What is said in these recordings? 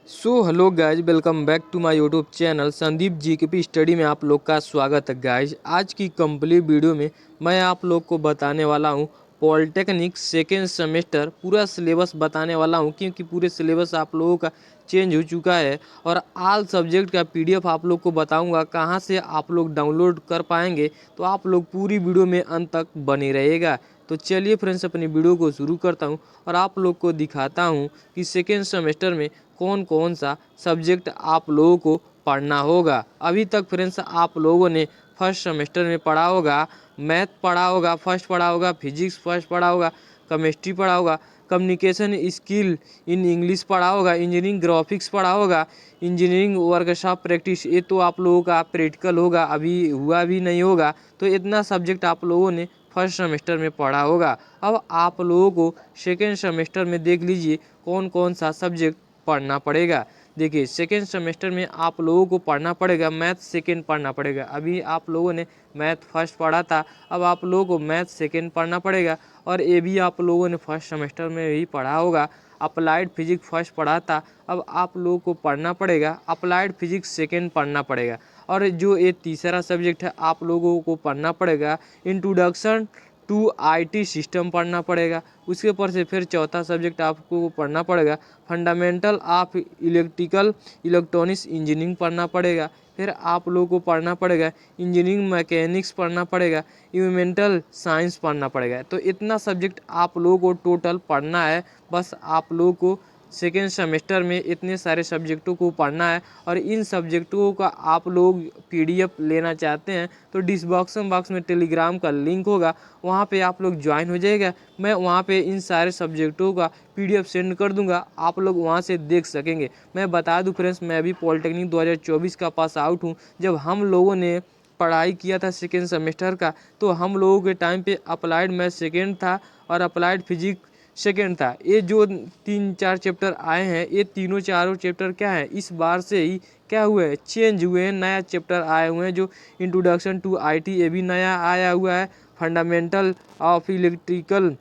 So hello guys, welcome back to my YouTube channel Sandeep GKP study में आप लोग का स्वागत है। गाइज आज की कंप्लीट वीडियो में मैं आप लोग को बताने वाला हूं पॉलिटेक्निक सेकेंड सेमेस्टर पूरा सिलेबस बताने वाला हूं, क्योंकि पूरे सिलेबस आप लोगों का चेंज हो चुका है और ऑल सब्जेक्ट का पीडीएफ आप लोग को बताऊंगा कहां से आप लोग डाउनलोड कर पाएंगे। तो आप लोग पूरी वीडियो में अंत तक बने रहेगा। तो चलिए फ्रेंड्स, अपनी वीडियो को शुरू करता हूं और आप लोग को दिखाता हूं कि सेकेंड सेमेस्टर में कौन कौन सा सब्जेक्ट आप लोगों को पढ़ना होगा। अभी तक फ्रेंड्स आप लोगों ने फर्स्ट सेमेस्टर में पढ़ा होगा, मैथ पढ़ा होगा, फर्स्ट पढ़ा होगा, फिजिक्स फर्स्ट पढ़ा होगा, केमिस्ट्री पढ़ा होगा, कम्युनिकेशन स्किल इन इंग्लिश पढ़ा होगा, इंजीनियरिंग ग्राफिक्स पढ़ा होगा, इंजीनियरिंग वर्कशॉप प्रैक्टिस, ये तो आप लोगों का प्रैक्टिकल होगा, अभी हुआ भी नहीं होगा। तो इतना सब्जेक्ट आप लोगों ने फर्स्ट सेमेस्टर में पढ़ा होगा। अब आप लोगों को सेकेंड सेमेस्टर में देख लीजिए कौन कौन सा सब्जेक्ट पढ़ना पड़ेगा। देखिए सेकेंड सेमेस्टर में आप लोगों को पढ़ना पड़ेगा मैथ सेकेंड पढ़ना पड़ेगा। अभी आप लोगों ने मैथ फर्स्ट पढ़ा था, अब आप लोगों को मैथ सेकेंड पढ़ना पड़ेगा। और ये भी आप लोगों ने फर्स्ट सेमेस्टर में ही पढ़ा होगा। अप्लाइड फिजिक्स फर्स्ट पढ़ा था, अब आप लोगों को पढ़ना पड़ेगा अप्लाइड फिजिक्स सेकेंड पढ़ना पड़ेगा। और जो ये तीसरा सब्जेक्ट है आप लोगों को पढ़ना पड़ेगा इंट्रोडक्शन टू आईटी सिस्टम पढ़ना पड़ेगा। उसके ऊपर से फिर चौथा सब्जेक्ट आपको पढ़ना पड़ेगा fundamental of electrical electronics engineering पढ़ना पड़ेगा। फिर आप लोगों को पढ़ना पड़ेगा इंजीनियरिंग मैकेनिक्स पढ़ना पड़ेगा, इन्वायरमेंटल साइंस पढ़ना पड़ेगा। तो इतना सब्जेक्ट आप लोगों को टोटल पढ़ना है। बस आप लोगों को सेकेंड सेमेस्टर में इतने सारे सब्जेक्टों को पढ़ना है। और इन सब्जेक्टों का आप लोग पीडीएफ लेना चाहते हैं तो डिस्क्रिप्शन बॉक्स में टेलीग्राम का लिंक होगा, वहाँ पे आप लोग ज्वाइन हो जाएगा। मैं वहाँ पे इन सारे सब्जेक्टों का पीडीएफ सेंड कर दूंगा, आप लोग वहाँ से देख सकेंगे। मैं बता दूं फ्रेंड्स, मैं अभी पॉलिटेक्निक 2024 का पास आउट हूँ। जब हम लोगों ने पढ़ाई किया था सेकेंड सेमेस्टर का, तो हम लोगों के टाइम पे अप्लाइड मैथ सेकेंड था और अप्लाइड फिजिक्स सेकेंड था। ये जो 3-4 चैप्टर आए हैं, ये तीनों चारों चैप्टर क्या है इस बार से ही क्या हुए हैं, चेंज हुए हैं, नया चैप्टर आए हुए हैं। जो इंट्रोडक्शन टू आईटी ये भी नया आया हुआ है, fundamental of electrical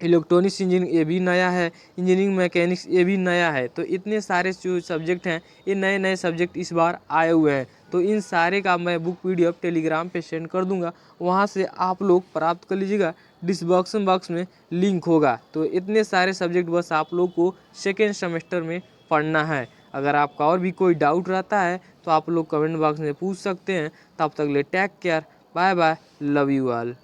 electronics engineering ये भी नया है, इंजीनियरिंग मैकेनिक्स ये भी नया है। तो इतने सारे जो सब्जेक्ट हैं ये नए नए सब्जेक्ट इस बार आए हुए हैं। तो इन सारे का मैं बुक पीडीएफ टेलीग्राम पे सेंड कर दूंगा, वहाँ से आप लोग प्राप्त कर लीजिएगा। डिस्क्रिप्शन बॉक्स में लिंक होगा। तो इतने सारे सब्जेक्ट बस आप लोग को सेकेंड सेमेस्टर में पढ़ना है। अगर आपका और भी कोई डाउट रहता है तो आप लोग कमेंट बॉक्स में पूछ सकते हैं। तब तक ले take care, bye bye, love you all.